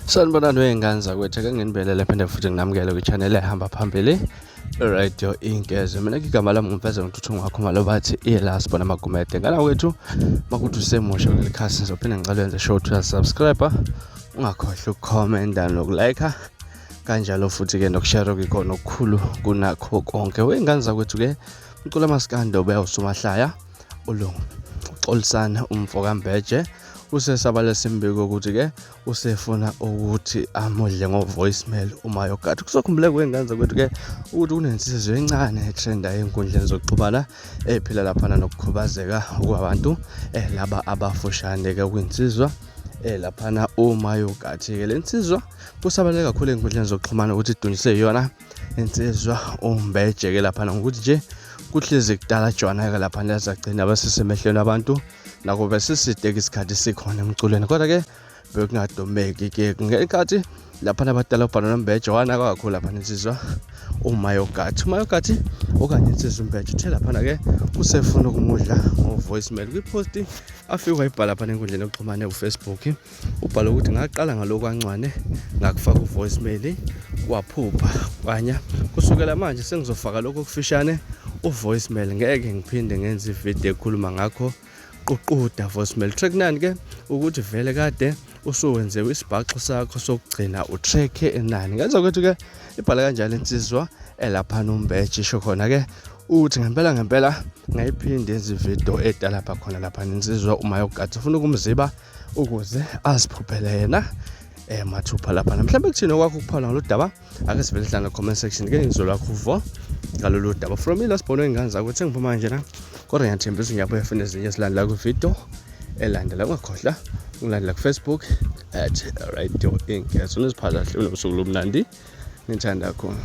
Sanibonani wey'ngane zakwethu, ake nginibelele phinde futhi nginamukele kwi-channel ehamba phambili Radio Inkezwe. Mina igama lami ngumfeza ngithuthunga ngakho malo bathi iLasbo namagumede. Ngala kwethu makuthi usemusha kuleli khasi ngizophinde ngicela wenze show to subscribe, ungakhohlwa ukukhomenta nokulike, kanjalo futhi-ke nokushare kukhona okukhulu kunakho konke. Wey'ngane zakwethu ke ucula maskando beya usumahlaya uXolisana umfoka Mbeje usesabale simbiko ukuthi ke usefuna ukuthi amudle ngo-voicemail uma yogada. Kusokhumbuleke wey'ngane zakwethu ke ukuthi kunensizwe encane etrenda ey'nkundleni zokuxhumana ephila laphana nokukhubazeka kwabantu laba abafushane ke kwinsizwa laphana uma yogathi ke lensizwa kusabaleke kakhulu ey'nkundleni zokuxhumana ukuthi idunyiswe yona insizwa uMbeje ke laphana ngokuthi nje kuhlezi kudala jwana ke lapha lezagcina abasisemehlweni abantu nako besiside isikhathi sikhona emculweni, kodwa ke bekungadomeki ke ngenkathi lapha abadala ubhalo noMbeje wanaka kakhulu lapha insizwa uMayogathi okanye insizwa uMbeje uthe lapha ke usefuna ukumudla ngo-voicemail. Kwi-post afike wayibhala lapha enkundleni yokuxhumana ku-Facebook ubhala ukuthi ngaqala ngalokho kancane ngakufaka u-voicemail waphupha kwanya kusukela manje sengizofaka lokho okufishane u-voicemail, ngeke ngiphinde ngenze ivideo ekhuluma ngakho ququda voicemail track nani ke ukuthi vele kade usuwenze isibhaxo sakho sokugcina utrack enani. Ngenza kwethu ke ibhala kanjalo insizwa elapha noMbeje isho khona ke uthi ngempela ngayiphinde enze ivideo edala lapha khona lapha insizwa uMayogathi ufuna ukumziba ukuze aziphuphele yena mathupha lapha. Mhlawumbe kuthina kwakho ukuphala ngalo daba, ake sivele hlanga comment section ke ngizolakho uvo ngalolu daba. From iLasbo wey'ngane zakwethu ngiphuma nje na kodwa ngiyathembisa ngiyabuya futhi ezinye esilandela ku-video elandela. Ungakhohlwa ungilandela ku-Facebook @Radio Inkezwe. Uniziphatha kahle unobusuku lomnandi, ngithanda kakhulu.